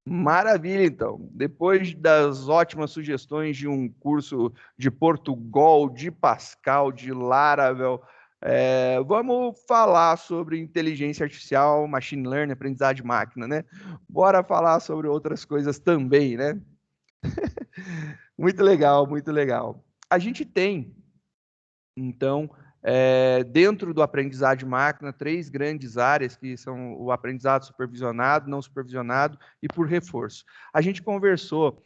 Maravilha, então. Depois das ótimas sugestões de um curso de Portugal, de Pascal, de Laravel, vamos falar sobre inteligência artificial, machine learning, aprendizagem de máquina, né? Bora falar sobre outras coisas também, né? Muito legal, muito legal. A gente tem, então, dentro do aprendizado de máquina, três grandes áreas, que são o aprendizado supervisionado, não supervisionado e por reforço. A gente conversou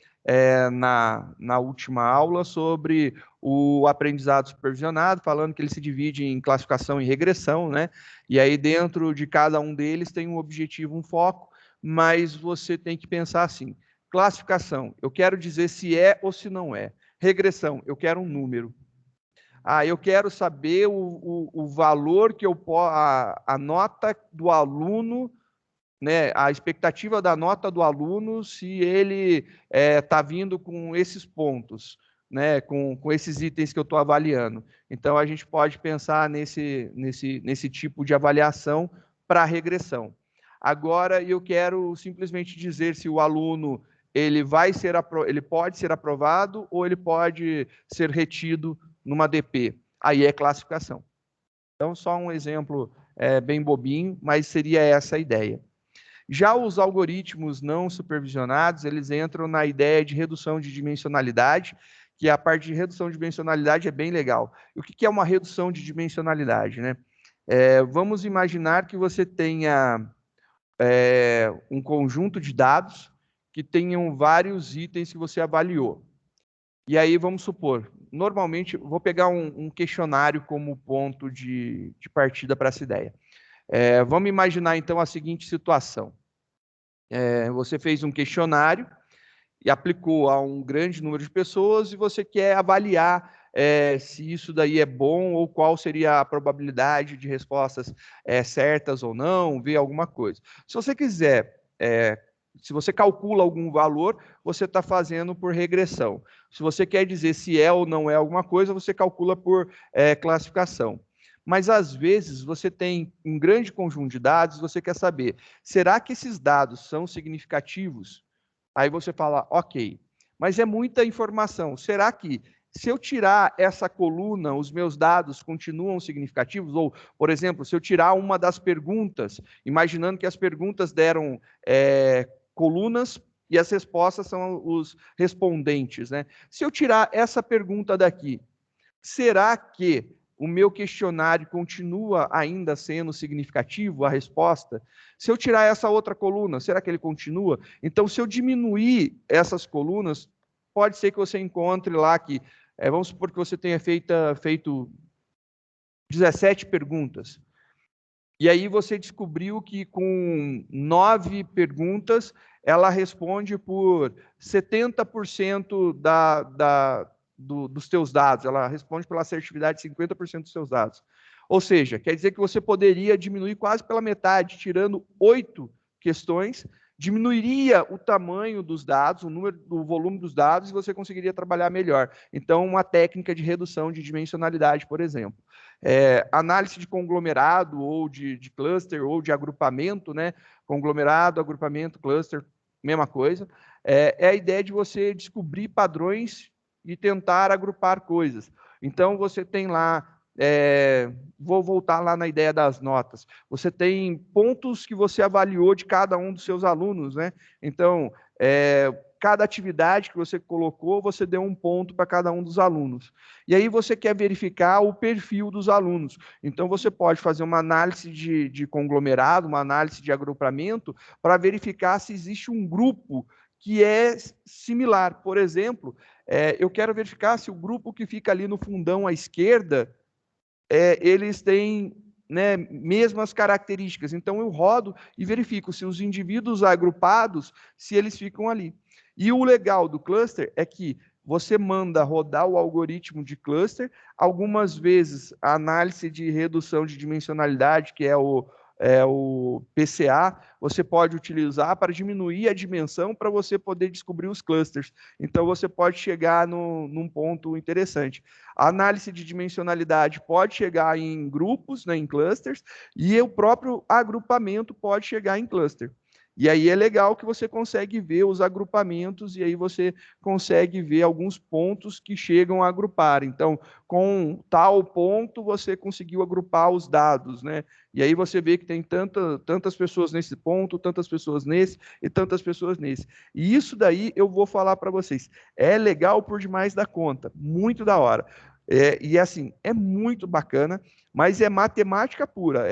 na última aula sobre o aprendizado supervisionado, falando que ele se divide em classificação e regressão, né? E aí, dentro de cada um deles, tem um objetivo, um foco, mas você tem que pensar assim: classificação, eu quero dizer se é ou se não é. Regressão, eu quero um número. Eu quero saber o valor que eu posso, a nota do aluno, né, a expectativa da nota do aluno, se ele está vindo com esses pontos, né, com esses itens que eu estou avaliando. Então, a gente pode pensar nesse tipo de avaliação para regressão. Agora, eu quero simplesmente dizer se o aluno ele pode ser aprovado ou ele pode ser retido numa DP. Aí é classificação. Então, só um exemplo bem bobinho, mas seria essa a ideia. Já os algoritmos não supervisionados, eles entram na ideia de redução de dimensionalidade, que a parte de redução de dimensionalidade é bem legal. E o que é uma redução de dimensionalidade, né? Vamos imaginar que você tenha um conjunto de dados que tenham vários itens que você avaliou. E aí, vamos supor, normalmente, vou pegar um questionário como ponto de partida para essa ideia. Vamos imaginar, então, a seguinte situação. Você fez um questionário e aplicou a um grande número de pessoas e você quer avaliar se isso daí é bom ou qual seria a probabilidade de respostas certas ou não, ver alguma coisa. Se você quiser, se você calcula algum valor, você está fazendo por regressão. Se você quer dizer se é ou não é alguma coisa, você calcula por classificação. Mas às vezes você tem um grande conjunto de dados, você quer saber, será que esses dados são significativos? Aí você fala, ok, mas é muita informação. Será que se eu tirar essa coluna, os meus dados continuam significativos? Ou, por exemplo, se eu tirar uma das perguntas, imaginando que as perguntas deram colunas e as respostas são os respondentes, né? Se eu tirar essa pergunta daqui, será que o meu questionário continua ainda sendo significativo, a resposta? Se eu tirar essa outra coluna, será que ele continua? Então, se eu diminuir essas colunas, pode ser que você encontre lá que, vamos supor que você tenha feito 17 perguntas. E aí você descobriu que com 9 perguntas, ela responde por 70% dos teus dados, ela responde pela assertividade de 50% dos seus dados. Ou seja, quer dizer que você poderia diminuir quase pela metade, tirando 8 questões, diminuiria o tamanho dos dados, o volume dos dados, e você conseguiria trabalhar melhor. Então, uma técnica de redução de dimensionalidade, por exemplo. Análise de conglomerado, ou de cluster, ou de agrupamento, né? Conglomerado, agrupamento, cluster, mesma coisa. É a ideia de você descobrir padrões e tentar agrupar coisas. Então, você tem lá, vou voltar lá na ideia das notas. Você tem pontos que você avaliou de cada um dos seus alunos, né? Então, cada atividade que você colocou, você deu um ponto para cada um dos alunos. E aí você quer verificar o perfil dos alunos. Então, você pode fazer uma análise de conglomerado, uma análise de agrupamento, para verificar se existe um grupo que é similar. Por exemplo, eu quero verificar se o grupo que fica ali no fundão à esquerda, eles têm, né, mesmas características. Então, eu rodo e verifico se os indivíduos agrupados, se eles ficam ali. E o legal do cluster é que você manda rodar o algoritmo de cluster, algumas vezes a análise de redução de dimensionalidade, que é o PCA, você pode utilizar para diminuir a dimensão para você poder descobrir os clusters. Então, você pode chegar num ponto interessante. A análise de dimensionalidade pode chegar em grupos, né, em clusters, e o próprio agrupamento pode chegar em cluster. E aí é legal que você consegue ver os agrupamentos e aí você consegue ver alguns pontos que chegam a agrupar. Então, com tal ponto, você conseguiu agrupar os dados, né? E aí você vê que tem tantas pessoas nesse ponto, tantas pessoas nesse e tantas pessoas nesse. E isso daí eu vou falar para vocês. É legal por demais da conta, muito da hora. E assim, é muito bacana, mas é matemática pura.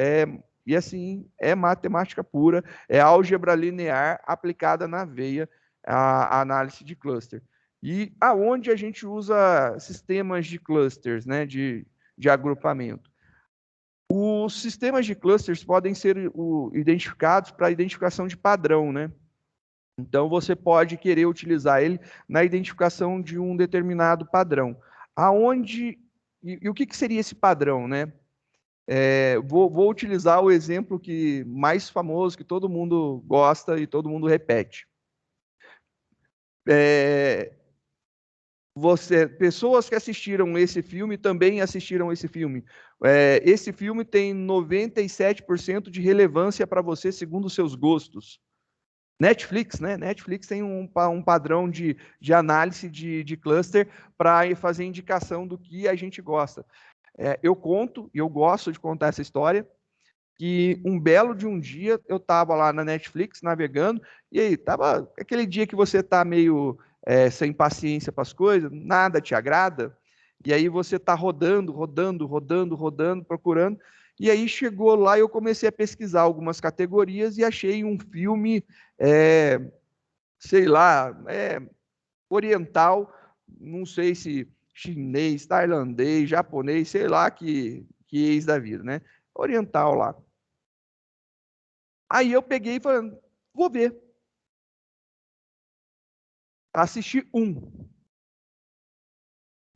E assim, é matemática pura, é álgebra linear aplicada na veia, a análise de cluster. E aonde a gente usa sistemas de clusters, né, de agrupamento. Os sistemas de clusters podem ser identificados para identificação de padrão, né? Então, você pode querer utilizar ele na identificação de um determinado padrão. Aonde e o que seria esse padrão, né? Vou utilizar o exemplo que mais famoso, que todo mundo gosta e todo mundo repete. Pessoas que assistiram esse filme também assistiram esse filme. Esse filme tem 97% de relevância para você segundo os seus gostos. Netflix, né? Netflix tem um padrão de análise de cluster para fazer indicação do que a gente gosta. Eu conto, e eu gosto de contar essa história, que um belo de um dia eu estava lá na Netflix navegando, e aí, tava aquele dia que você está meio sem paciência para as coisas, nada te agrada, e aí você está rodando, procurando, e aí chegou lá e eu comecei a pesquisar algumas categorias e achei um filme, sei lá, oriental, não sei se chinês, tailandês, japonês, sei lá que ex da vida, né? Oriental lá. Aí eu peguei e falei, vou ver. Assisti um.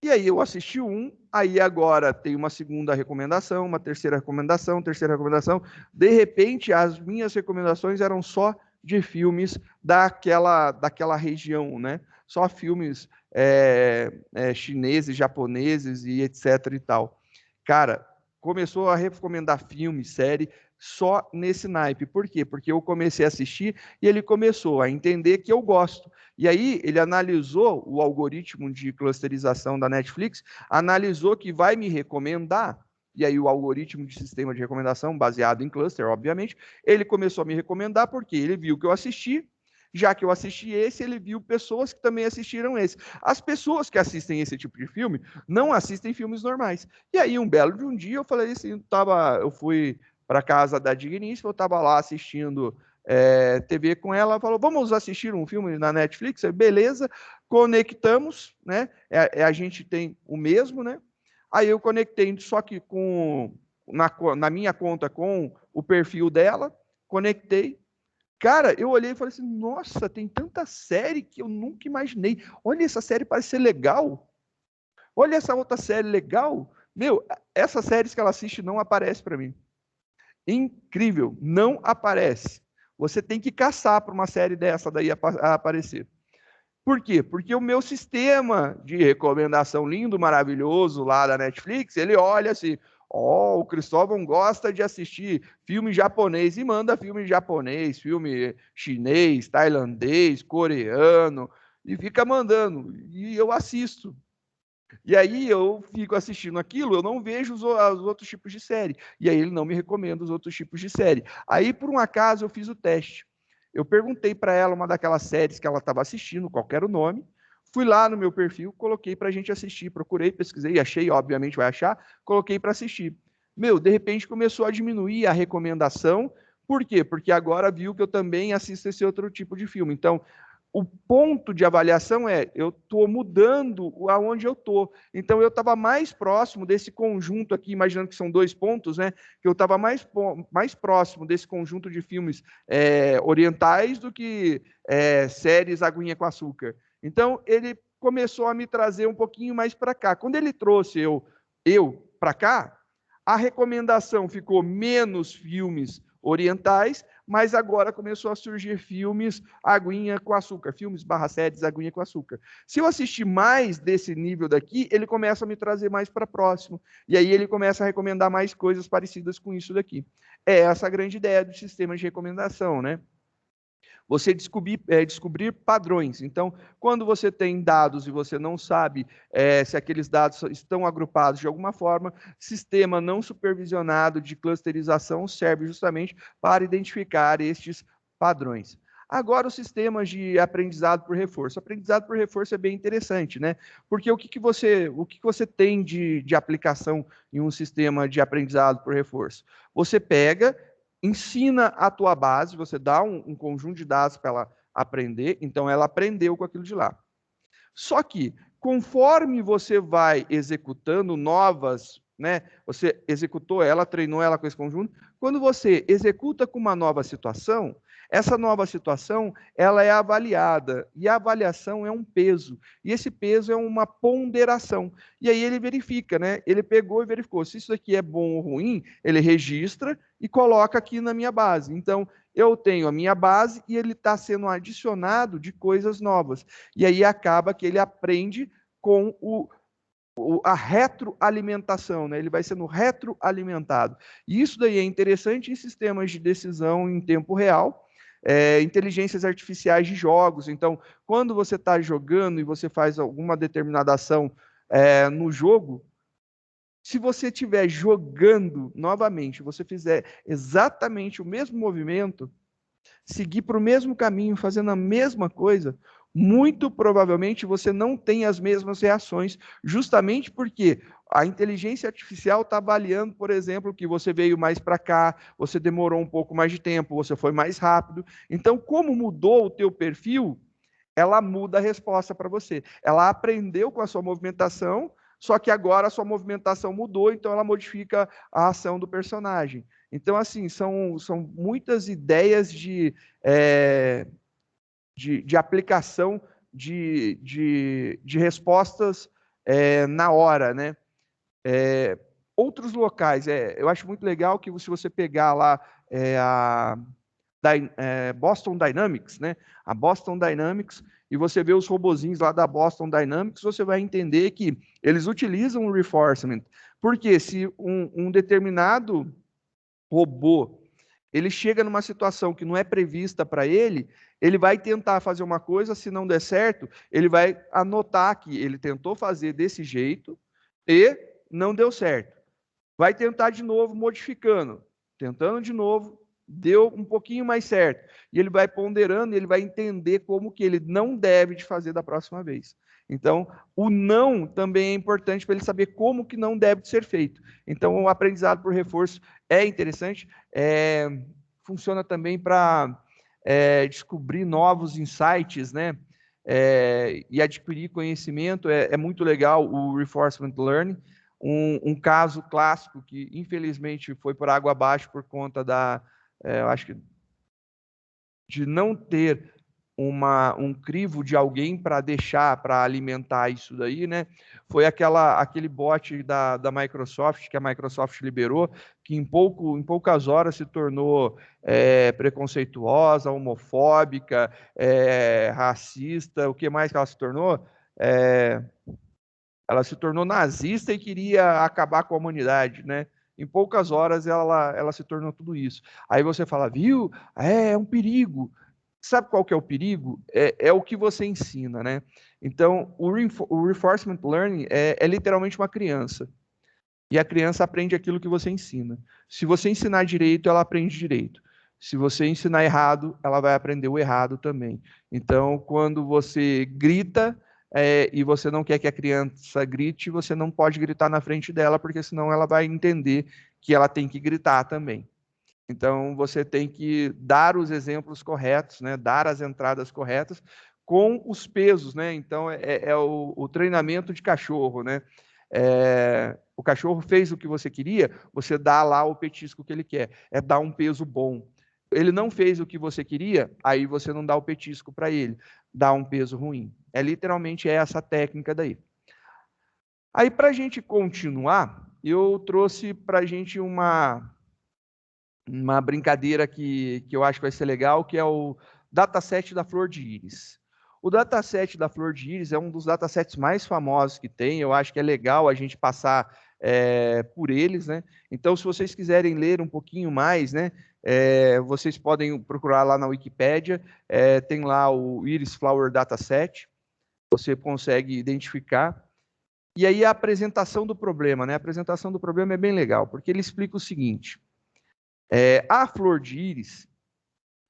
E aí eu assisti um, aí agora tem uma segunda recomendação, uma terceira recomendação. De repente, as minhas recomendações eram só de filmes daquela região, né? Só filmes chineses, japoneses e etc e tal. Cara, começou a recomendar filme, série, só nesse naipe. Por quê? Porque eu comecei a assistir e ele começou a entender que eu gosto. E aí ele analisou o algoritmo de clusterização da Netflix, analisou que vai me recomendar, e aí o algoritmo de sistema de recomendação, baseado em cluster, obviamente, ele começou a me recomendar porque ele viu que eu assisti, já que eu assisti esse, ele viu pessoas que também assistiram esse. As pessoas que assistem esse tipo de filme não assistem filmes normais. E aí, um belo de um dia, eu falei assim, eu fui para casa da Digníssima, eu estava lá assistindo TV com ela, falou, vamos assistir um filme na Netflix? Beleza, conectamos, né? A gente tem o mesmo, né? Aí eu conectei, só que na minha conta com o perfil dela, conectei. Cara, eu olhei e falei assim, nossa, tem tanta série que eu nunca imaginei. Olha, essa série parece ser legal. Olha essa outra série legal. Meu, essas séries que ela assiste não aparecem para mim. Incrível, não aparece. Você tem que caçar para uma série dessa daí aparecer. Por quê? Porque o meu sistema de recomendação lindo, maravilhoso lá da Netflix, ele olha assim, o Cristóvão gosta de assistir filme japonês e manda filme japonês, filme chinês, tailandês, coreano, e fica mandando. E eu assisto. E aí eu fico assistindo aquilo, eu não vejo os outros tipos de série. E aí ele não me recomenda os outros tipos de série. Aí, por um acaso, eu fiz o teste. Eu perguntei para ela uma daquelas séries que ela estava assistindo, qual era o nome. Fui lá no meu perfil, coloquei para a gente assistir. Procurei, pesquisei, achei, obviamente vai achar, coloquei para assistir. Meu, de repente começou a diminuir a recomendação. Por quê? Porque agora viu que eu também assisto esse outro tipo de filme. Então, o ponto de avaliação eu estou mudando aonde eu estou. Então, eu estava mais próximo desse conjunto aqui, imaginando que são 2 pontos, né? Que eu estava mais próximo desse conjunto de filmes orientais do que séries Aguinha com Açúcar. Então, ele começou a me trazer um pouquinho mais para cá. Quando ele trouxe eu para cá, a recomendação ficou menos filmes orientais, mas agora começou a surgir filmes Aguinha com Açúcar, filmes / séries Aguinha com Açúcar. Se eu assistir mais desse nível daqui, ele começa a me trazer mais para próximo, e aí ele começa a recomendar mais coisas parecidas com isso daqui. É essa a grande ideia do sistema de recomendação, né? Você descobrir padrões. Então, quando você tem dados e você não sabe se aqueles dados estão agrupados de alguma forma, sistema não supervisionado de clusterização serve justamente para identificar estes padrões. Agora, os sistemas de aprendizado por reforço. Aprendizado por reforço é bem interessante, né? Porque o que você tem de aplicação em um sistema de aprendizado por reforço? Você pega, ensina a tua base, você dá um conjunto de dados para ela aprender, então ela aprendeu com aquilo de lá. Só que, conforme você vai executando novas, né? Você executou ela, treinou ela com esse conjunto, quando você executa com uma nova situação, essa nova situação, ela é avaliada, e a avaliação é um peso, e esse peso é uma ponderação. E aí ele verifica, né? Ele pegou e verificou se isso aqui é bom ou ruim, ele registra e coloca aqui na minha base. Então, eu tenho a minha base e ele está sendo adicionado de coisas novas. E aí acaba que ele aprende com a retroalimentação, né? Ele vai sendo retroalimentado. E isso daí é interessante em sistemas de decisão em tempo real, inteligências artificiais de jogos. Então, quando você está jogando e você faz alguma determinada ação no jogo, se você estiver jogando novamente, você fizer exatamente o mesmo movimento, seguir para o mesmo caminho, fazendo a mesma coisa, muito provavelmente você não tem as mesmas reações, justamente porque a inteligência artificial está avaliando, por exemplo, que você veio mais para cá, você demorou um pouco mais de tempo, você foi mais rápido. Então, como mudou o teu perfil, ela muda a resposta para você. Ela aprendeu com a sua movimentação, só que agora a sua movimentação mudou, então ela modifica a ação do personagem. Então, assim, são muitas ideias de aplicação de respostas na hora, né? Outros locais, eu acho muito legal que se você pegar lá a Boston Dynamics, né? A Boston Dynamics, e você vê os robozinhos lá da Boston Dynamics, você vai entender que eles utilizam o reinforcement. Porque se um determinado robô ele chega numa situação que não é prevista para ele, ele vai tentar fazer uma coisa, se não der certo, ele vai anotar que ele tentou fazer desse jeito e não deu certo. Vai tentar de novo modificando, tentando de novo, deu um pouquinho mais certo. E ele vai ponderando, ele vai entender como que ele não deve de fazer da próxima vez. Então, o não também é importante para ele saber como que não deve ser feito. Então, o aprendizado por reforço é interessante, funciona também para descobrir novos insights, né? E adquirir conhecimento, é muito legal o reinforcement learning. Um caso clássico que, infelizmente, foi por água abaixo por conta eu acho que de não ter um crivo de alguém para deixar, para alimentar isso daí, né? Foi aquele bot da Microsoft, que a Microsoft liberou, que em poucas horas se tornou preconceituosa, homofóbica, racista. O que mais que ela se tornou? Ela se tornou nazista e queria acabar com a humanidade, né? Em poucas horas ela se tornou tudo isso. Aí você fala, viu? É um perigo. Sabe qual que é o perigo? É o que você ensina, né? Então, o reinforcement learning é literalmente uma criança. E a criança aprende aquilo que você ensina. Se você ensinar direito, ela aprende direito. Se você ensinar errado, ela vai aprender o errado também. Então, quando você grita e você não quer que a criança grite, você não pode gritar na frente dela, porque senão ela vai entender que ela tem que gritar também. Então, você tem que dar os exemplos corretos, né? Dar as entradas corretas com os pesos, né? Então, é o treinamento de cachorro, né? O cachorro fez o que você queria, você dá lá o petisco que ele quer. É dar um peso bom. Ele não fez o que você queria, aí você não dá o petisco para ele. Dá um peso ruim. Literalmente essa técnica daí. Aí, para a gente continuar, eu trouxe para a gente uma brincadeira que eu acho que vai ser legal, que é o dataset da flor de íris. O dataset da flor de íris é um dos datasets mais famosos que tem, eu acho que é legal a gente passar por eles, né? Então, se vocês quiserem ler um pouquinho mais, né, Vocês podem procurar lá na Wikipédia, tem lá o Iris Flower Dataset, você consegue identificar. E aí a apresentação do problema, né? A apresentação do problema é bem legal, porque ele explica o seguinte: a flor de íris,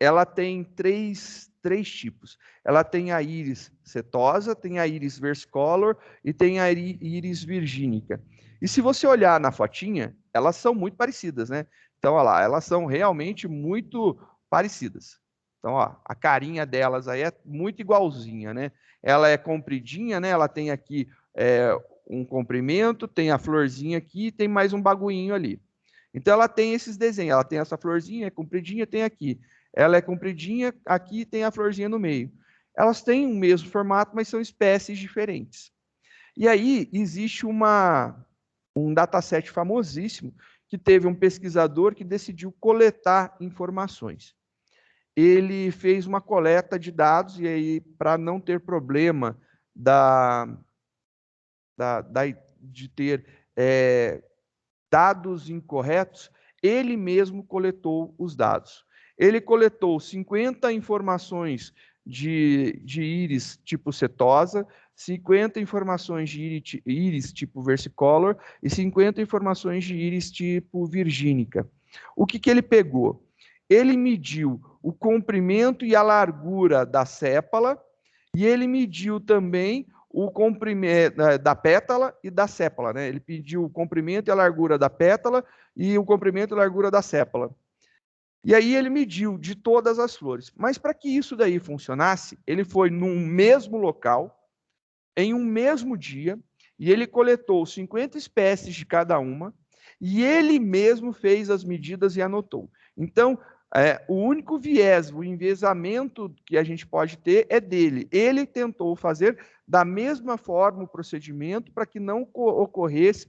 ela tem três tipos. Ela tem a íris setosa, tem a íris versicolor e tem a íris virgínica. E se você olhar na fotinha, elas são muito parecidas, né? Então, olha lá, elas são realmente muito parecidas. Então, ó, a carinha delas aí é muito igualzinha, né? Ela é compridinha, né? Ela tem aqui um comprimento, tem a florzinha aqui, tem mais um baguinho ali. Então, ela tem esses desenhos. Ela tem essa florzinha, é compridinha, tem aqui. Ela é compridinha, aqui tem a florzinha no meio. Elas têm o mesmo formato, mas são espécies diferentes. E aí, existe um dataset famosíssimo que teve um pesquisador que decidiu coletar informações. Ele fez uma coleta de dados, e aí, para não ter problema de ter dados incorretos, ele mesmo coletou os dados. Ele coletou 50 informações de íris tipo setosa, 50 informações de íris tipo versicolor e 50 informações de íris tipo virgínica. O que ele pegou? Ele mediu o comprimento e a largura da sépala e ele mediu também o comprimento da pétala e da sépala, né? Ele pediu o comprimento e a largura da pétala e o comprimento e a largura da sépala. E aí ele mediu de todas as flores. Mas para que isso daí funcionasse, ele foi num mesmo local, em um mesmo dia, e ele coletou 50 espécies de cada uma, e ele mesmo fez as medidas e anotou. Então, o único viés, o enviesamento que a gente pode ter é dele. Ele tentou fazer da mesma forma o procedimento para que não ocorresse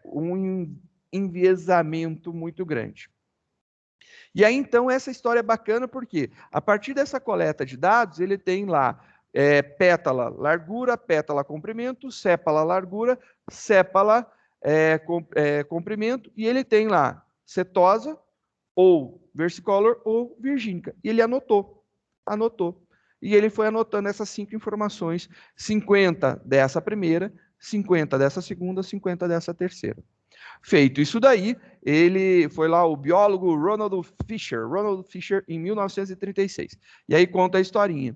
um enviesamento muito grande. E aí, então, essa história é bacana porque, a partir dessa coleta de dados, ele tem lá pétala, largura, pétala, comprimento, sépala, largura, sépala, comprimento, e ele tem lá setosa, ou versicolor, ou virgínica. E ele anotou. E ele foi anotando essas 5 informações, 50 dessa primeira, 50 dessa segunda, 50 dessa terceira. Feito isso daí, ele foi lá o biólogo Ronald Fisher, em 1936. E aí conta a historinha.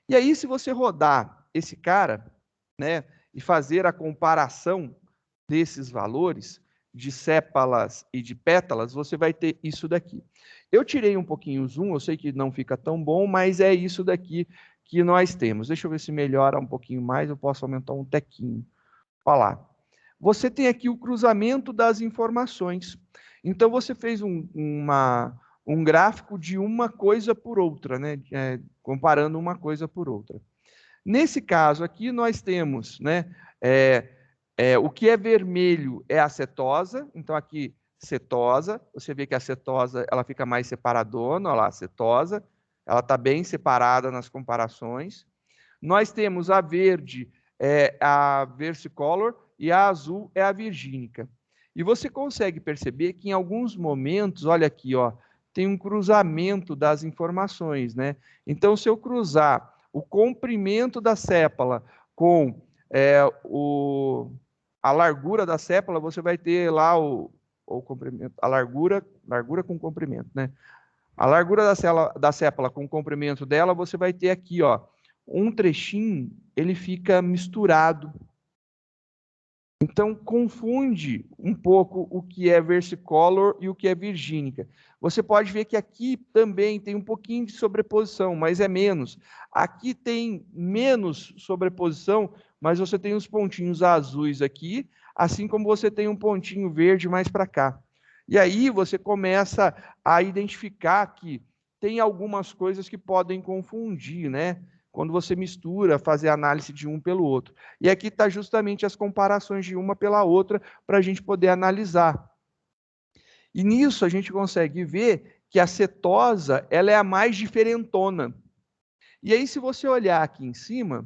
E aí, se você rodar esse cara, né, e fazer a comparação desses valores de sépalas e de pétalas, você vai ter isso daqui. Eu tirei um pouquinho o zoom, eu sei que não fica tão bom, mas é isso daqui que nós temos. Deixa eu ver se melhora um pouquinho mais, eu posso aumentar um tequinho. Olha lá. Você tem aqui o cruzamento das informações. Então, você fez um gráfico de uma coisa por outra, né? Comparando uma coisa por outra. Nesse caso aqui, nós temos, né? O que é vermelho é a cetosa. Então, aqui, cetosa. Você vê que a cetosa ela fica mais separadona. Olha lá, cetosa. Ela está bem separada nas comparações. Nós temos a verde, a versicolor, e a azul é a virgínica. E você consegue perceber que em alguns momentos, olha aqui, ó, tem um cruzamento das informações, né? Então, se eu cruzar o comprimento da sépala com a largura da sépala, você vai ter lá o comprimento, a largura com comprimento, né? A largura da sépala com o comprimento dela, você vai ter aqui, ó, um trechinho, ele fica misturado. Então, confunde um pouco o que é versicolor e o que é virgínica. Você pode ver que aqui também tem um pouquinho de sobreposição, mas é menos. Aqui tem menos sobreposição, mas você tem os pontinhos azuis aqui, assim como você tem um pontinho verde mais para cá. E aí você começa a identificar que tem algumas coisas que podem confundir, né? Quando você mistura, fazer análise de um pelo outro. E aqui está justamente as comparações de uma pela outra para a gente poder analisar. E nisso a gente consegue ver que a setosa ela é a mais diferentona. E aí, se você olhar aqui em cima,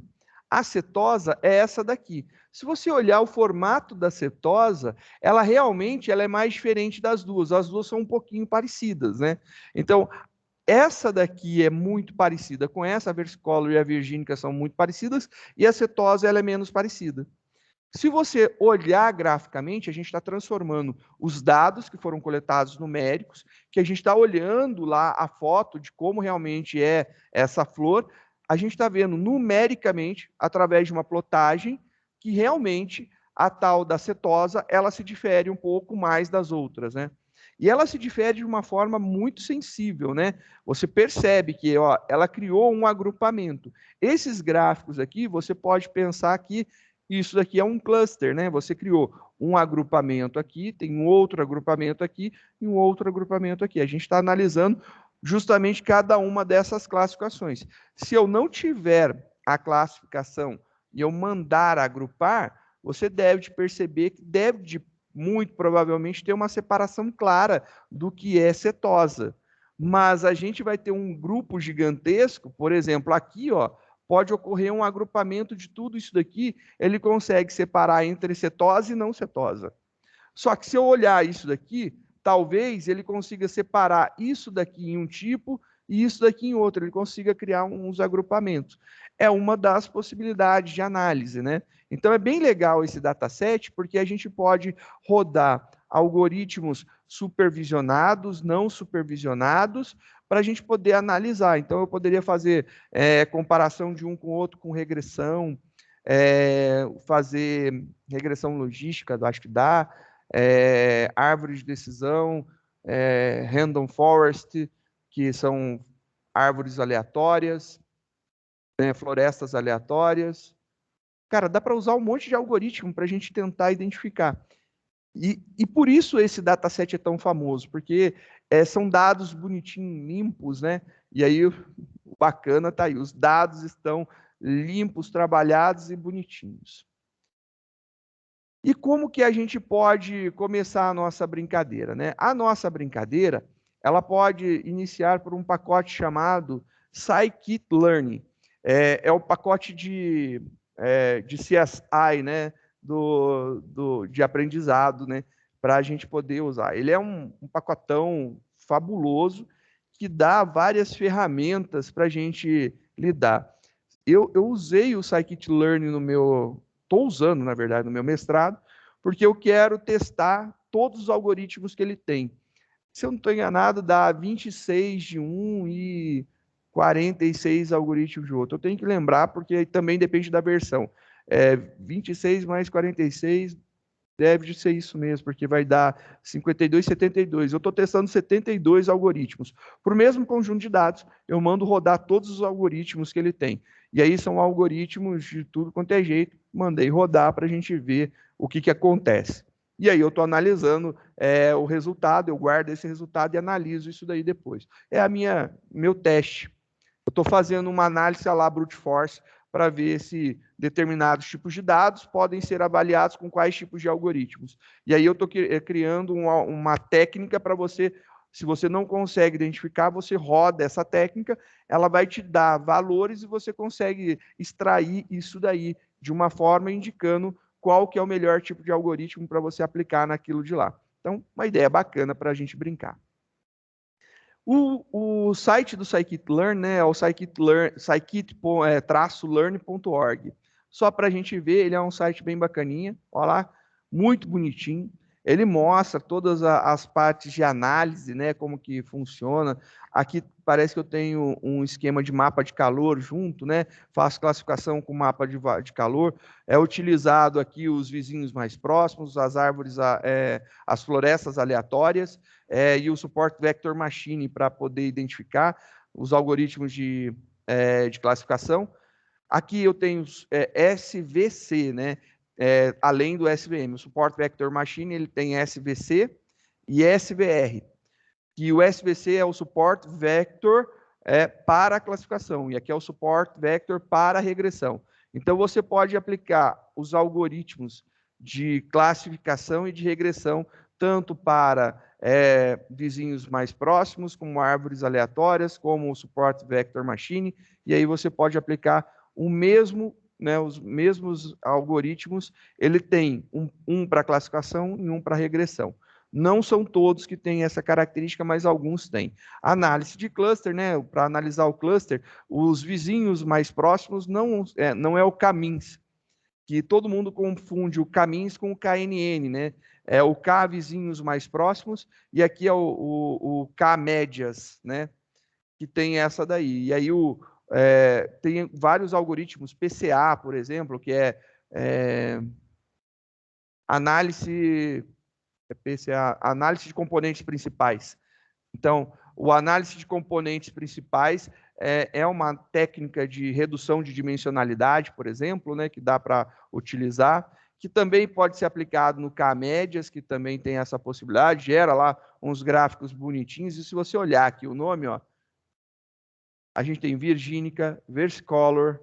A setosa é essa daqui. Se você olhar o formato da setosa, ela realmente é mais diferente das duas. As duas são um pouquinho parecidas, né? Então, essa daqui é muito parecida com essa, a versicolor e a virgínica são muito parecidas, e a cetosa ela é menos parecida. Se você olhar graficamente, a gente está transformando os dados que foram coletados numéricos, que a gente está olhando lá a foto de como realmente é essa flor, a gente está vendo numericamente, através de uma plotagem, que realmente a tal da setosa, ela se difere um pouco mais das outras, né? E ela se difere de uma forma muito sensível, né? Você percebe que ó, ela criou um agrupamento. Esses gráficos aqui, você pode pensar que isso daqui é um cluster, né? Você criou um agrupamento aqui, tem um outro agrupamento aqui e um outro agrupamento aqui. A gente está analisando justamente cada uma dessas classificações. Se eu não tiver a classificação e eu mandar agrupar, você deve perceber que deve muito provavelmente ter uma separação clara do que é cetosa. Mas a gente vai ter um grupo gigantesco, por exemplo, aqui, ó, pode ocorrer um agrupamento de tudo isso daqui, ele consegue separar entre cetose e não cetosa. Só que se eu olhar isso daqui, talvez ele consiga separar isso daqui em um tipo e isso daqui em outro, ele consiga criar uns agrupamentos. É uma das possibilidades de análise, né? Então é bem legal esse dataset, porque a gente pode rodar algoritmos supervisionados, não supervisionados, para a gente poder analisar. Então, eu poderia fazer comparação de um com o outro com regressão, fazer regressão logística, acho que dá, árvore de decisão, random forest, que são árvores aleatórias, né, florestas aleatórias. Cara, dá para usar um monte de algoritmo para a gente tentar identificar. E por isso esse dataset é tão famoso, porque são dados bonitinhos, limpos, né? E aí o bacana tá aí, os dados estão limpos, trabalhados e bonitinhos. E como que a gente pode começar a nossa brincadeira, né? A nossa brincadeira, ela pode iniciar por um pacote chamado scikit-learn. É o pacote de CSI, né? De aprendizado, né? Para a gente poder usar. Ele é um pacotão fabuloso que dá várias ferramentas para a gente lidar. Eu usei o scikit-learn no meu... Estou usando, na verdade, no meu mestrado, porque eu quero testar todos os algoritmos que ele tem. Se eu não estou enganado, dá 26 de um e 46 algoritmos de outro. Eu tenho que lembrar, porque também depende da versão. 26 mais 46 deve ser isso mesmo, porque vai dar 52, 72. Eu estou testando 72 algoritmos. Para o mesmo conjunto de dados, eu mando rodar todos os algoritmos que ele tem. E aí são algoritmos de tudo quanto é jeito. Mandei rodar para a gente ver o que acontece. E aí eu estou analisando o resultado, eu guardo esse resultado e analiso isso daí depois. É meu teste. Eu estou fazendo uma análise lá brute force para ver se determinados tipos de dados podem ser avaliados com quais tipos de algoritmos. E aí eu estou criando uma técnica para você, se você não consegue identificar, você roda essa técnica, ela vai te dar valores e você consegue extrair isso daí de uma forma indicando qual que é o melhor tipo de algoritmo para você aplicar naquilo de lá. Então, uma ideia bacana para a gente brincar. O site do scikit-learn, né, é o scikit-learn.org. Só para a gente ver, ele é um site bem bacaninha, olha lá, muito bonitinho. Ele mostra todas as partes de análise, né, como que funciona. Aqui parece que eu tenho um esquema de mapa de calor junto, né? Faço classificação com mapa de calor. É utilizado aqui os vizinhos mais próximos, as árvores, as florestas aleatórias, e o Support Vector Machine para poder identificar os algoritmos de classificação. Aqui eu tenho SVC, né? Além do SVM. O Support Vector Machine ele tem SVC e SVR. Que o SVC é o Support Vector para a classificação, e aqui é o Support Vector para a regressão. Então, você pode aplicar os algoritmos de classificação e de regressão, tanto para vizinhos mais próximos, como árvores aleatórias, como o Support Vector Machine, e aí você pode aplicar o mesmo né, os mesmos algoritmos, ele tem um para classificação e um para regressão. Não são todos que têm essa característica, mas alguns têm. Análise de cluster, né, para analisar o cluster, os vizinhos mais próximos não é o caminhos, que todo mundo confunde o caminhos com o KNN, né? É o K vizinhos mais próximos, e aqui é o K médias, né? Que tem essa daí. E aí tem vários algoritmos, PCA, por exemplo, que é análise, PCA, análise de componentes principais. Então, o análise de componentes principais é uma técnica de redução de dimensionalidade, por exemplo, né, que dá para utilizar, que também pode ser aplicado no K-médias, que também tem essa possibilidade, gera lá uns gráficos bonitinhos, e se você olhar aqui o nome, ó, a gente tem Virgínica, Versicolor,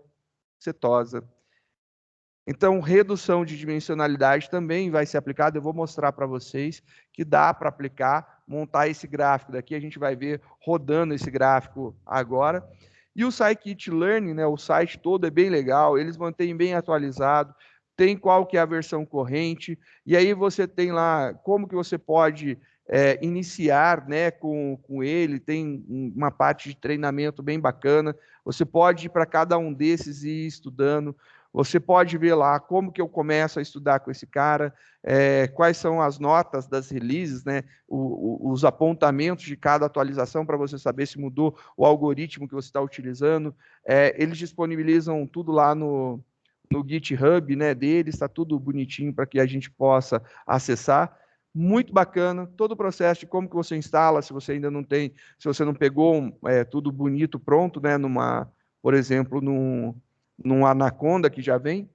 Setosa. Então, redução de dimensionalidade também vai ser aplicada. Eu vou mostrar para vocês que dá para aplicar, montar esse gráfico daqui. A gente vai ver rodando esse gráfico agora. E o Scikit-Learn, né, o site todo é bem legal, eles mantêm bem atualizado, tem qual que é a versão corrente, e aí você tem lá como que você pode iniciar, né, com ele, tem uma parte de treinamento bem bacana, você pode ir para cada um desses e ir estudando. Você pode ver lá como que eu começo a estudar com esse cara, quais são as notas das releases, né, os apontamentos de cada atualização para você saber se mudou o algoritmo que você está utilizando. Eles disponibilizam tudo lá no GitHub, né, deles, está tudo bonitinho para que a gente possa acessar. Muito bacana, todo o processo de como que você instala, se você ainda não tem, se você não pegou tudo bonito, pronto, né, por exemplo, num Anaconda que já vem,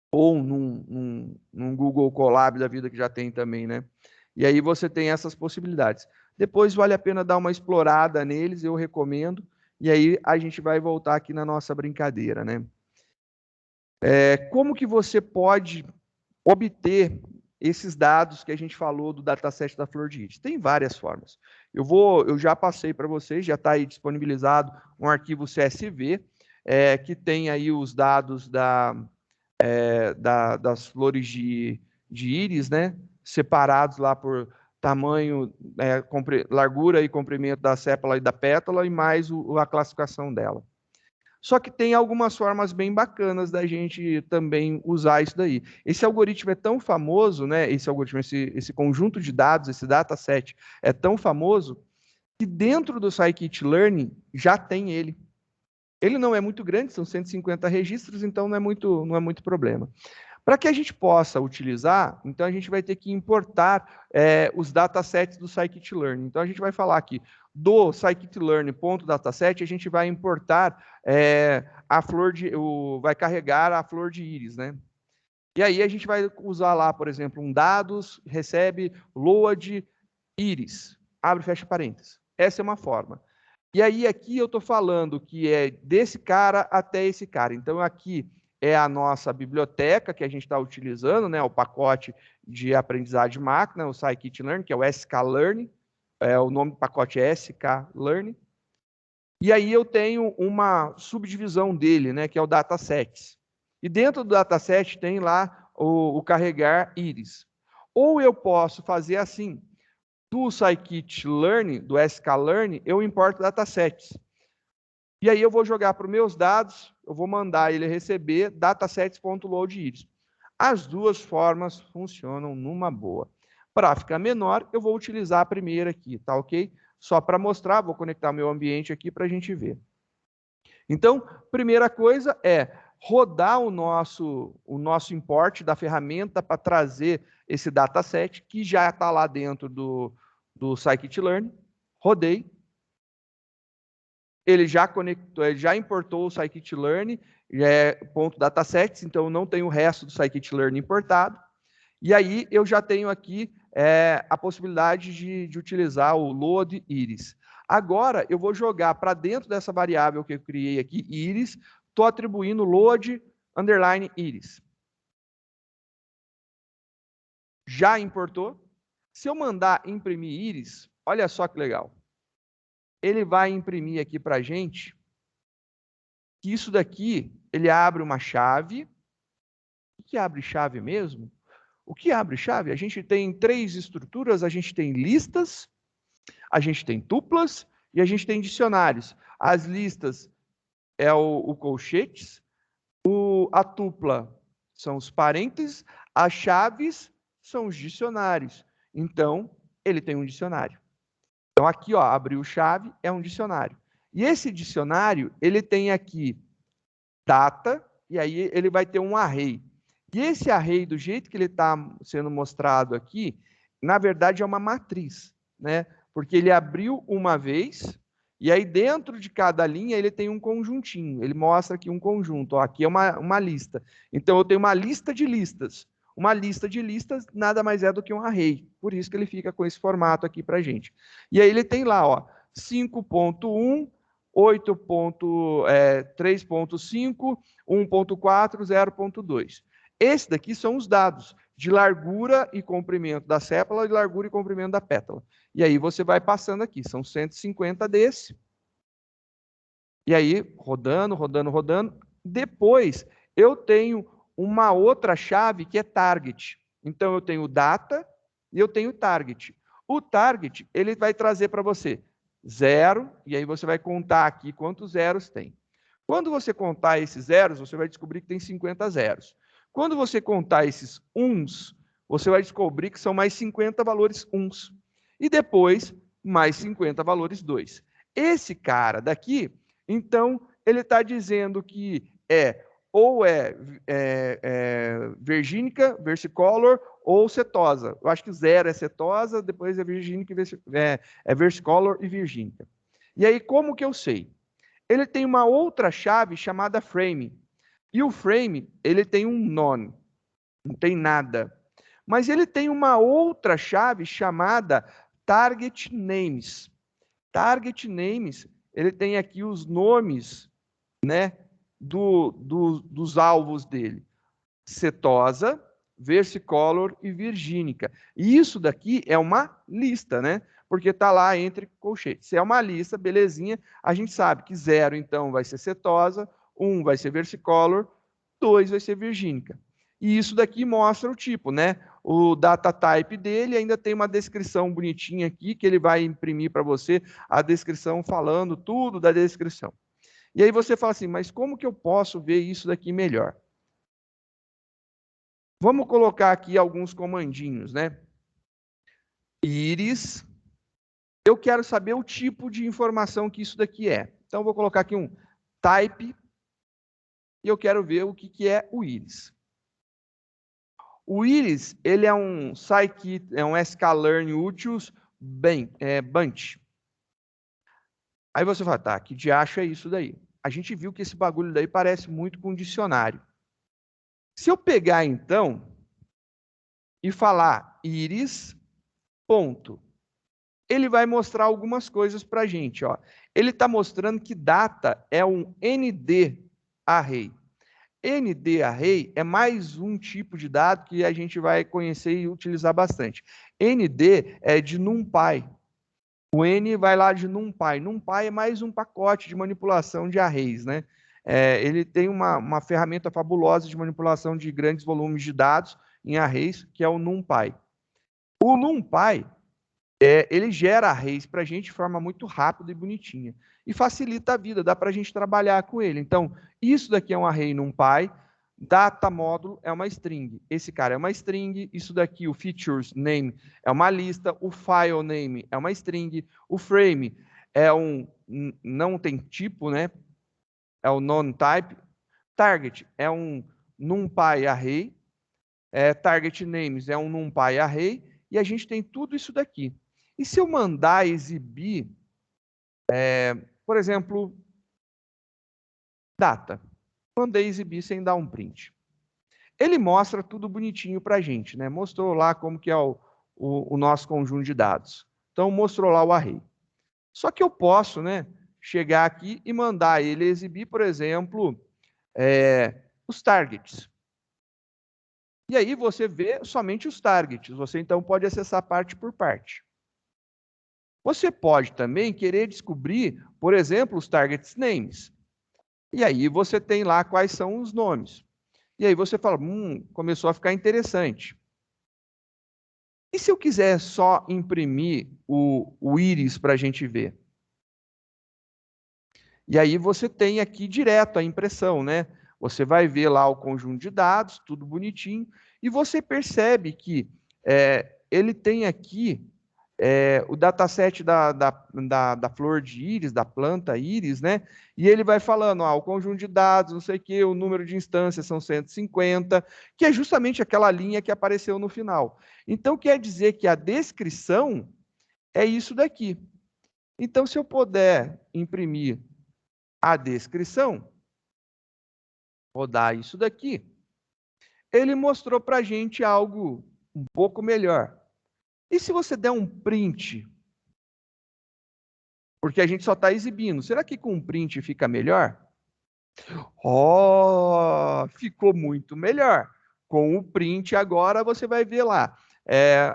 ou num Google Colab da vida que já tem também, né? E aí você tem essas possibilidades. Depois vale a pena dar uma explorada neles, eu recomendo, e aí a gente vai voltar aqui na nossa brincadeira, né? Como que você pode obter esses dados que a gente falou do dataset da Flor de Iris? Tem várias formas. Eu já passei para vocês, já está aí disponibilizado um arquivo CSV, que tem aí os dados das flores de íris, né? Separados lá por tamanho, largura e comprimento da sépala e da pétala, e mais a classificação dela. Só que tem algumas formas bem bacanas da gente também usar isso daí. Esse algoritmo é tão famoso, né? Esse conjunto de dados, esse dataset é tão famoso que dentro do Scikit-Learn já tem ele. Ele não é muito grande, são 150 registros, então não é muito problema. Para que a gente possa utilizar, então a gente vai ter que importar os datasets do Scikit-Learn. Então a gente vai falar aqui do scikit-learn.dataset, a gente vai importar vai carregar a flor de íris, né? E aí a gente vai usar lá, por exemplo, um dados, recebe load íris, abre e fecha parênteses. Essa é uma forma. E aí aqui eu estou falando que é desse cara até esse cara. Então aqui é a nossa biblioteca que a gente está utilizando, né, o pacote de aprendizagem de máquina, o Scikit-Learn, que é o sklearn, o nome do pacote é sklearn. E aí eu tenho uma subdivisão dele, né, que é o datasets. E dentro do dataset tem lá o carregar íris. Ou eu posso fazer assim, do Scikit-Learn, do sklearn, eu importo datasets. E aí eu vou jogar para os meus dados, eu vou mandar ele receber datasets.loadIris. As duas formas funcionam numa boa. Para ficar menor, eu vou utilizar a primeira aqui, tá ok? Só para mostrar, vou conectar o meu ambiente aqui para a gente ver. Então, primeira coisa é rodar o nosso import da ferramenta para trazer esse dataset, que já está lá dentro do Scikit-Learn. Rodei. Ele já conectou, ele já importou o Scikit-Learn, .datasets, então eu não tenho o resto do Scikit-Learn importado. E aí eu já tenho aqui a possibilidade de utilizar o load íris. Agora eu vou jogar para dentro dessa variável que eu criei aqui, íris, estou atribuindo load underline íris. Já importou. Se eu mandar imprimir íris, olha só que legal. Ele vai imprimir aqui para a gente que isso daqui ele abre uma chave. O que abre chave mesmo? O que abre chave? A gente tem 3 estruturas, a gente tem listas, a gente tem tuplas e a gente tem dicionários. As listas é o colchetes, a tupla são os parênteses, as chaves são os dicionários. Então, ele tem um dicionário. Então, aqui, ó, abriu chave, é um dicionário. E esse dicionário, ele tem aqui data, e aí ele vai ter um array. E esse array, do jeito que ele está sendo mostrado aqui, na verdade é uma matriz, né? Porque ele abriu uma vez, e aí dentro de cada linha ele tem um conjuntinho. Ele mostra aqui um conjunto. Ó, aqui é uma lista. Então eu tenho uma lista de listas. Uma lista de listas nada mais é do que um array. Por isso que ele fica com esse formato aqui para a gente. E aí ele tem lá, ó, 5.1, 3.5, 1.4, 0.2. Esse daqui são os dados de largura e comprimento da sépala e largura e comprimento da pétala. E aí você vai passando aqui, são 150 desse. E aí, rodando, rodando, rodando. Depois, eu tenho uma outra chave que é target. Então, eu tenho data e eu tenho target. O target, ele vai trazer para você 0, e aí você vai contar aqui quantos zeros tem. Quando você contar esses zeros, você vai descobrir que tem 50 zeros. Quando você contar esses uns, você vai descobrir que são mais 50 valores uns. E depois, mais 50 valores 2. Esse cara daqui, então, ele está dizendo que ou é virgínica, versicolor, ou setosa. Eu acho que 0 é setosa, depois é virgínica, versicolor e virgínica. E aí, como que eu sei? Ele tem uma outra chave chamada frame. E o frame, ele tem um none, não tem nada. Mas ele tem uma outra chave chamada target names. Target names, ele tem aqui os nomes, né, dos alvos dele. Setosa, versicolor e virgínica. E isso daqui é uma lista, né? Porque está lá entre colchetes. Se é uma lista, belezinha, a gente sabe que 0, então, vai ser setosa, 1 vai ser versicolor, 2 vai ser virgínica. E isso daqui mostra o tipo, né? O data type dele ainda tem uma descrição bonitinha aqui, que ele vai imprimir para você a descrição falando tudo da descrição. E aí você fala assim, mas como que eu posso ver isso daqui melhor? Vamos colocar aqui alguns comandinhos, né? Íris. Eu quero saber o tipo de informação que isso daqui é. Então, eu vou colocar aqui um type e eu quero ver o que é o íris. O íris, ele é um scikit, é um sklearn utils bunch. Aí você fala, tá, que diacho é isso daí? A gente viu que esse bagulho daí parece muito com um dicionário. Se eu pegar, então, e falar íris, ponto, ele vai mostrar algumas coisas para a gente. Ó. Ele está mostrando que data é um ND array. ND array é mais um tipo de dado que a gente vai conhecer e utilizar bastante. ND é de NumPy. O N vai lá de NumPy. NumPy é mais um pacote de manipulação de arrays, né? Ele tem uma ferramenta fabulosa de manipulação de grandes volumes de dados em arrays, que é o NumPy. O NumPy, ele gera arrays para a gente de forma muito rápida e bonitinha. E facilita a vida, dá para a gente trabalhar com ele. Então, isso daqui é um array NumPy, data módulo é uma string. Esse cara é uma string, isso daqui, o features name, é uma lista, o file name é uma string, o frame é não tem tipo, né? É o non-type. Target é um NumPy array, target names é um NumPy array, e a gente tem tudo isso daqui. E se eu mandar exibir, por exemplo, data, mandei exibir sem dar um print. Ele mostra tudo bonitinho para a gente, né? Mostrou lá como que é o nosso conjunto de dados. Então, mostrou lá o array. Só que eu posso, né, chegar aqui e mandar ele exibir, por exemplo, os targets. E aí você vê somente os targets. Você, então, pode acessar parte por parte. Você pode também querer descobrir, por exemplo, os targets names. E aí você tem lá quais são os nomes. E aí você fala, começou a ficar interessante. E se eu quiser só imprimir o íris para a gente ver? E aí você tem aqui direto a impressão, né? Você vai ver lá o conjunto de dados, tudo bonitinho, e você percebe que ele tem aqui o dataset da flor de íris, da planta íris, né? E ele vai falando, o conjunto de dados, não sei o quê, o número de instâncias são 150, que é justamente aquela linha que apareceu no final. Então, quer dizer que a descrição é isso daqui. Então, se eu puder imprimir a descrição, rodar isso daqui, ele mostrou para a gente algo um pouco melhor. E se você der um print, porque a gente só está exibindo, será que com um print fica melhor? Ficou muito melhor. Com o print agora você vai ver lá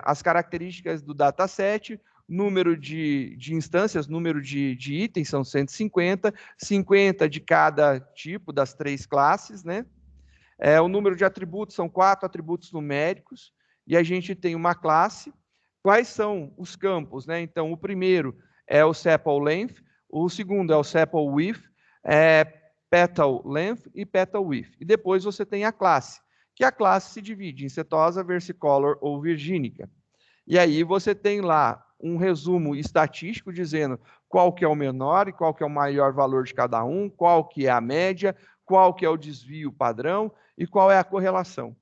as características do dataset, número de instâncias, número de itens são 150, 50 de cada tipo das 3 classes, né? O número de atributos são 4 atributos numéricos, e a gente tem uma classe. Quais são os campos, né? Então, o primeiro é o sepal length, o segundo é o sepal width, petal length e petal width. E depois você tem a classe, que a classe se divide em setosa, versicolor ou virgínica. E aí você tem lá um resumo estatístico dizendo qual que é o menor e qual que é o maior valor de cada um, qual que é a média, qual que é o desvio padrão e qual é a correlação.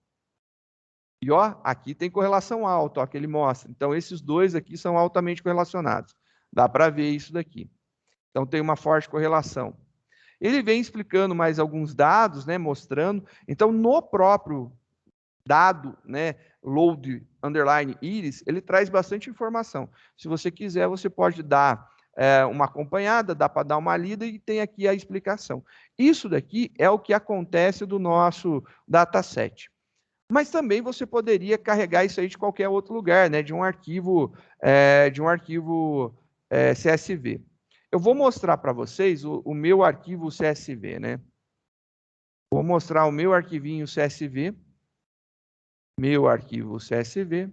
E ó, aqui tem correlação alta, ó, que ele mostra. Então, esses dois aqui são altamente correlacionados. Dá para ver isso daqui. Então, tem uma forte correlação. Ele vem explicando mais alguns dados, né, mostrando. Então, no próprio dado, né, load underline iris, ele traz bastante informação. Se você quiser, você pode dar uma acompanhada, dá para dar uma lida e tem aqui a explicação. Isso daqui é o que acontece do nosso dataset. Mas também você poderia carregar isso aí de qualquer outro lugar, né, de um arquivo CSV. Eu vou mostrar para vocês o meu arquivo CSV, né? Vou mostrar o meu arquivinho CSV. Meu arquivo CSV.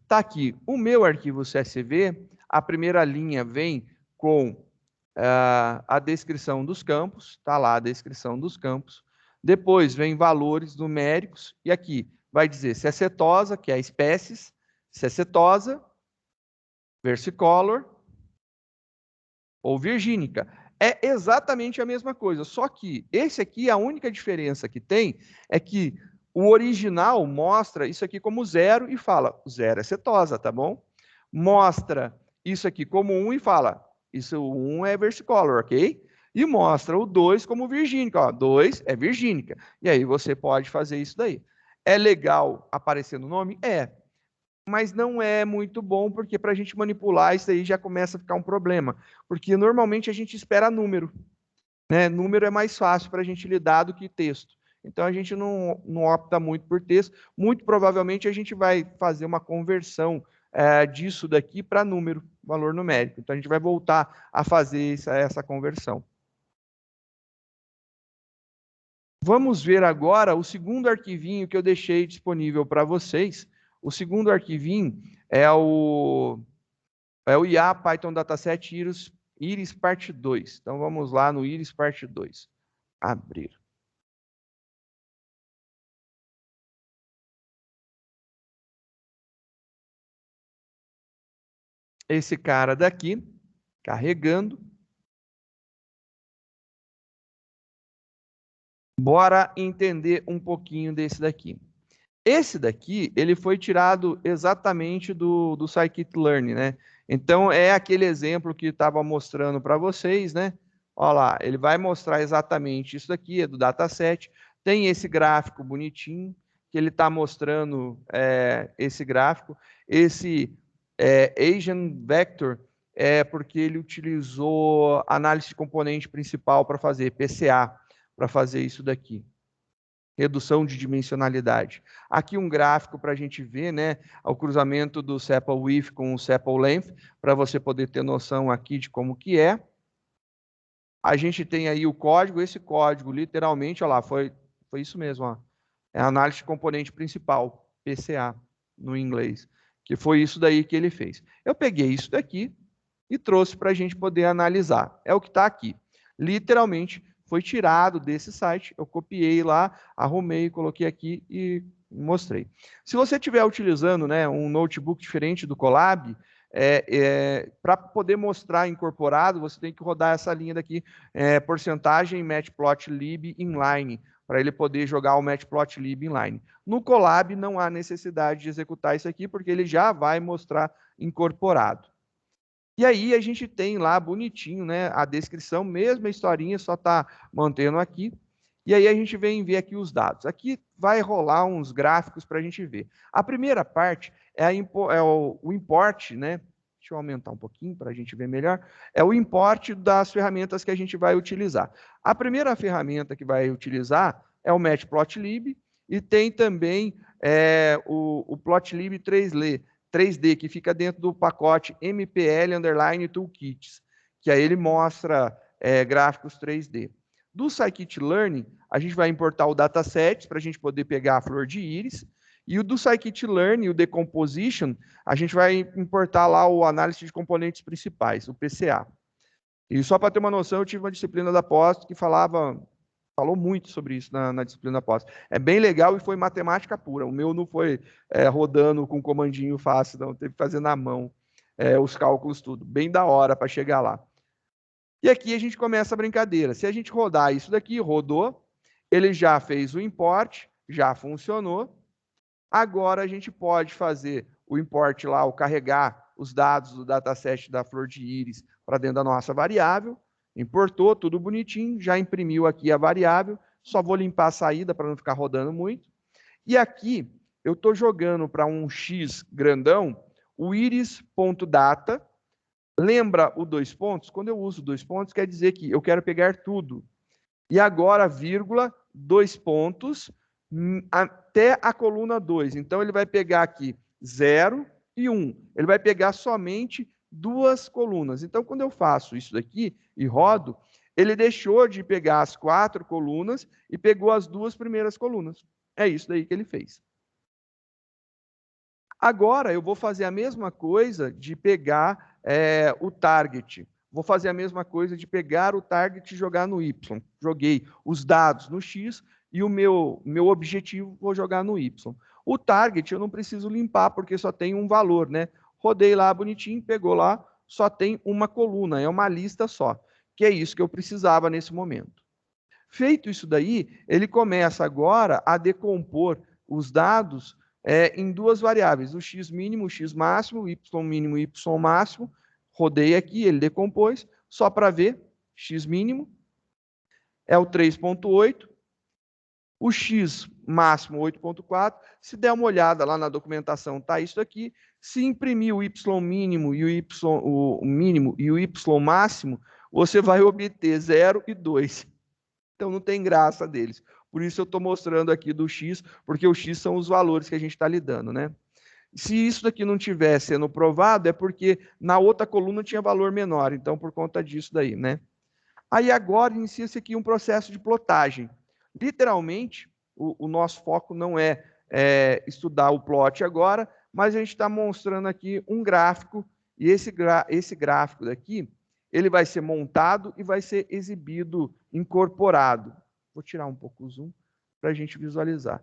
Está aqui o meu arquivo CSV. A primeira linha vem com a descrição dos campos. Está lá a descrição dos campos. Depois vem valores numéricos. E aqui vai dizer se é setosa, que é a espécies, se é setosa, versicolor ou virgínica. É exatamente a mesma coisa, só que esse aqui, a única diferença que tem é que o original mostra isso aqui como 0 e fala, 0 é setosa, tá bom? Mostra isso aqui como 1 e fala, isso 1 é versicolor, ok? E mostra o 2 como virgínica, ó, 2 é virgínica. E aí você pode fazer isso daí. É legal aparecer no nome? É. Mas não é muito bom, porque para a gente manipular isso aí já começa a ficar um problema. Porque normalmente a gente espera número. Né? Número é mais fácil para a gente lidar do que texto. Então a gente não opta muito por texto. Muito provavelmente a gente vai fazer uma conversão disso daqui para número, valor numérico. Então a gente vai voltar a fazer essa conversão. Vamos ver agora o segundo arquivinho que eu deixei disponível para vocês. O segundo arquivinho é o IA Python Dataset Iris parte 2. Então vamos lá no Iris parte 2. Abrir. Esse cara daqui, carregando. Bora entender um pouquinho desse daqui. Esse daqui, ele foi tirado exatamente do Scikit-Learn, né? Então, é aquele exemplo que estava mostrando para vocês, né? Olha lá, ele vai mostrar exatamente isso daqui, é do dataset. Tem esse gráfico bonitinho, que ele está mostrando esse gráfico. Esse Asian Vector é porque ele utilizou análise de componente principal para fazer, PCA, para fazer isso daqui. redução de dimensionalidade. Aqui um gráfico para a gente ver, né, o cruzamento do sepal width com o sepal length, para você poder ter noção aqui de como que é. A gente tem aí o código, esse código, literalmente, olha lá, foi isso mesmo, ó. É a análise de componente principal, PCA, no inglês, que foi isso daí que ele fez. Eu peguei isso daqui e trouxe para a gente poder analisar. É o que está aqui. Literalmente, foi tirado desse site, eu copiei lá, arrumei, coloquei aqui e mostrei. Se você estiver utilizando, né, um notebook diferente do Colab, para poder mostrar incorporado, você tem que rodar essa linha daqui, porcentagem matplotlib inline, para ele poder jogar o matplotlib inline. No Colab não há necessidade de executar isso aqui, porque ele já vai mostrar incorporado. E aí a gente tem lá bonitinho, né, a descrição, mesmo a historinha, só está mantendo aqui. E aí a gente vem ver aqui os dados. Aqui vai rolar uns gráficos para a gente ver. A primeira parte é o import, né? Deixa eu aumentar um pouquinho para a gente ver melhor. É o import das ferramentas que a gente vai utilizar. A primeira ferramenta que vai utilizar é o matplotlib e tem também o plotlib 3D, que fica dentro do pacote MPL_Toolkits, que aí ele mostra gráficos 3D. Do scikit-learn, a gente vai importar o dataset para a gente poder pegar a flor de íris, e o do scikit-learn, o decomposition, a gente vai importar lá o análise de componentes principais, o PCA. E só para ter uma noção, eu tive uma disciplina da pós que falou muito sobre isso na disciplina pós. É bem legal e foi matemática pura. O meu não foi rodando com comandinho fácil, não. Teve que fazer na mão os cálculos tudo. Bem da hora para chegar lá. E aqui a gente começa a brincadeira. Se a gente rodar isso daqui, rodou, ele já fez o import, já funcionou. Agora a gente pode fazer o import lá, o carregar os dados do dataset da flor de íris para dentro da nossa variável. Importou, tudo bonitinho, já imprimiu aqui a variável, só vou limpar a saída para não ficar rodando muito. E aqui eu estou jogando para um X grandão, o iris.data. Lembra o 2 pontos? Quando eu uso 2 pontos, quer dizer que eu quero pegar tudo. E agora, vírgula, 2 pontos, até a coluna 2. Então, ele vai pegar aqui 0 e 1. Ele vai pegar somente duas colunas. Então, quando eu faço isso daqui e rodo, ele deixou de pegar as 4 colunas e pegou as 2 primeiras colunas. É isso daí que ele fez. Agora, eu vou fazer a mesma coisa de pegar o target. Vou fazer a mesma coisa de pegar o target e jogar no Y. Joguei os dados no X e o meu objetivo vou jogar no Y. O target eu não preciso limpar, porque só tem um valor, né? Rodei lá bonitinho, pegou lá, só tem uma coluna, é uma lista só. Que é isso que eu precisava nesse momento. Feito isso daí, ele começa agora a decompor os dados em duas variáveis, o x mínimo, o x máximo, o y mínimo e o y máximo. Rodei aqui, ele decompôs, só para ver, x mínimo é o 3.8, o x máximo 8.4. Se der uma olhada lá na documentação, tá isso aqui. Se imprimir o y mínimo e o mínimo e o y máximo, você vai obter 0 e 2. Então não tem graça deles. Por isso eu estou mostrando aqui do x, porque o x são os valores que a gente está lidando, né? Se isso daqui não estiver sendo provado, é porque na outra coluna tinha valor menor, então por conta disso daí, né? Aí agora inicia-se aqui um processo de plotagem. Literalmente, o nosso foco não é estudar o plot agora, mas a gente está mostrando aqui um gráfico, e esse gráfico daqui, ele vai ser montado e vai ser exibido, incorporado. Vou tirar um pouco o zoom para a gente visualizar.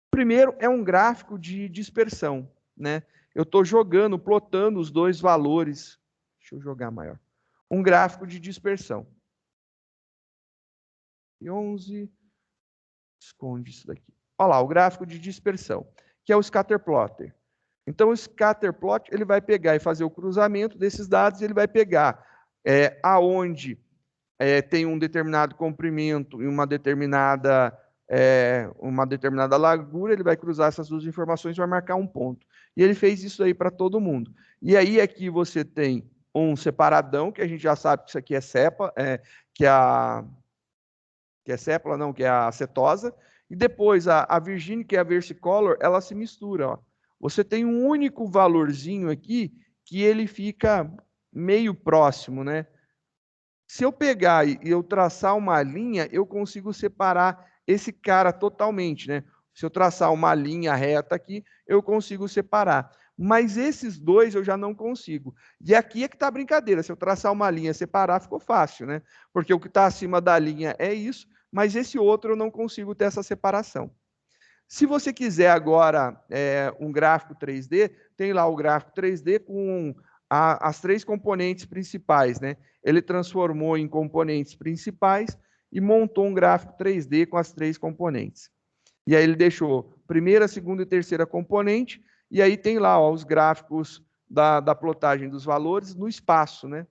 Primeiro é um gráfico de dispersão, né? Eu estou jogando, plotando os dois valores. Deixa eu jogar maior. Um gráfico de dispersão. 11. Esconde isso daqui. Olha lá, o gráfico de dispersão, que é o scatter plotter. Então, o scatter plot, ele vai pegar e fazer o cruzamento desses dados, ele vai pegar aonde tem um determinado comprimento e uma determinada largura, ele vai cruzar essas duas informações e vai marcar um ponto. E ele fez isso aí para todo mundo. E aí aqui você tem um separadão, que a gente já sabe que isso aqui é cepa, que é a cetosa, E depois a Virginia, que é a versicolor, ela se mistura. Ó. Você tem um único valorzinho aqui que ele fica meio próximo, né? Se eu pegar e eu traçar uma linha, eu consigo separar esse cara totalmente, né? Se eu traçar uma linha reta aqui, eu consigo separar. Mas esses dois eu já não consigo. E aqui é que está a brincadeira. Se eu traçar uma linha e separar, ficou fácil, né? Porque o que está acima da linha é isso, mas esse outro eu não consigo ter essa separação. Se você quiser agora um gráfico 3D, tem lá o gráfico 3D com as três componentes principais, né? Ele transformou em componentes principais e montou um gráfico 3D com as três componentes. E aí ele deixou primeira, segunda e terceira componente, e aí tem lá ó, os gráficos da plotagem dos valores no espaço, né?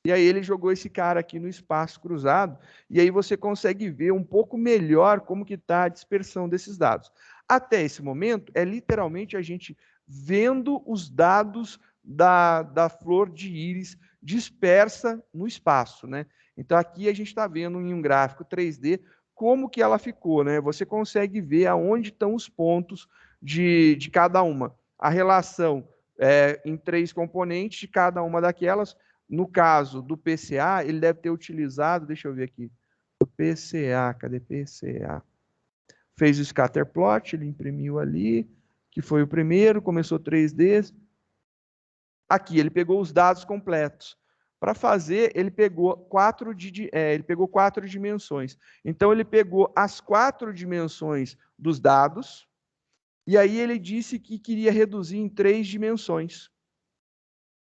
E aí ele jogou esse cara aqui no espaço cruzado, e aí você consegue ver um pouco melhor como que está a dispersão desses dados. Até esse momento, é literalmente a gente vendo os dados da flor de íris dispersa no espaço, né? Então aqui a gente está vendo em um gráfico 3D como que ela ficou, né? Você consegue ver aonde estão os pontos de cada uma. A relação em três componentes de cada uma daquelas. No caso do PCA, ele deve ter utilizado, deixa eu ver aqui, o PCA, cadê PCA? Fez o scatterplot, ele imprimiu ali, que foi o primeiro, começou 3D. Aqui, ele pegou os dados completos. Para fazer, ele pegou quatro dimensões. Então, ele pegou as 4 dimensões dos dados, e aí ele disse que queria reduzir em 3 dimensões.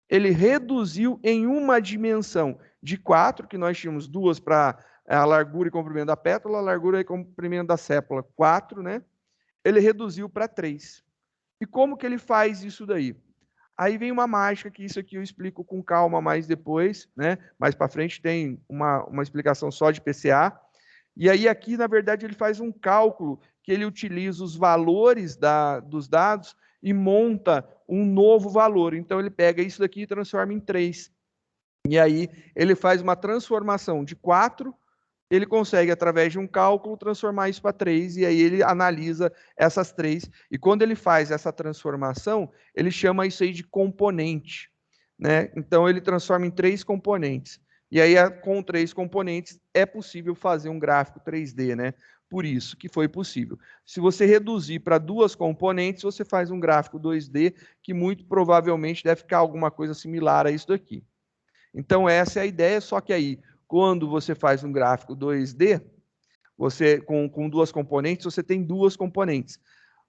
Ele reduziu em uma dimensão de 4, que nós tínhamos 2 para a largura e comprimento da pétala, a largura e comprimento da sépala, 4, né? Ele reduziu para 3. E como que ele faz isso daí? Aí vem uma mágica, que isso aqui eu explico com calma mais depois, né? Mais para frente tem uma explicação só de PCA. E aí aqui, na verdade, ele faz um cálculo que ele utiliza os valores dos dados e monta um novo valor. Então, ele pega isso daqui e transforma em 3. E aí, ele faz uma transformação de 4, ele consegue, através de um cálculo, transformar isso para 3, e aí ele analisa essas 3. E quando ele faz essa transformação, ele chama isso aí de componente, né? Então, ele transforma em 3 componentes. E aí, com 3 componentes, é possível fazer um gráfico 3D, né? Por isso que foi possível. Se você reduzir para 2 componentes, você faz um gráfico 2D, que muito provavelmente deve ficar alguma coisa similar a isso daqui. Então, essa é a ideia, só que aí, quando você faz um gráfico 2D, você com 2 componentes, você tem 2 componentes.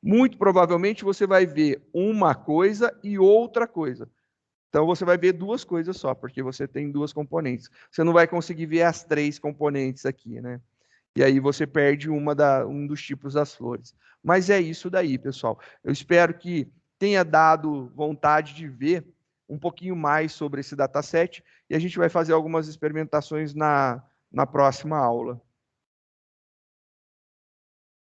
Muito provavelmente você vai ver uma coisa e outra coisa. Então, você vai ver 2 coisas só, porque você tem 2 componentes. Você não vai conseguir ver as 3 componentes aqui, né? E aí você perde um dos tipos das flores. Mas é isso daí, pessoal. Eu espero que tenha dado vontade de ver um pouquinho mais sobre esse dataset e a gente vai fazer algumas experimentações na próxima aula.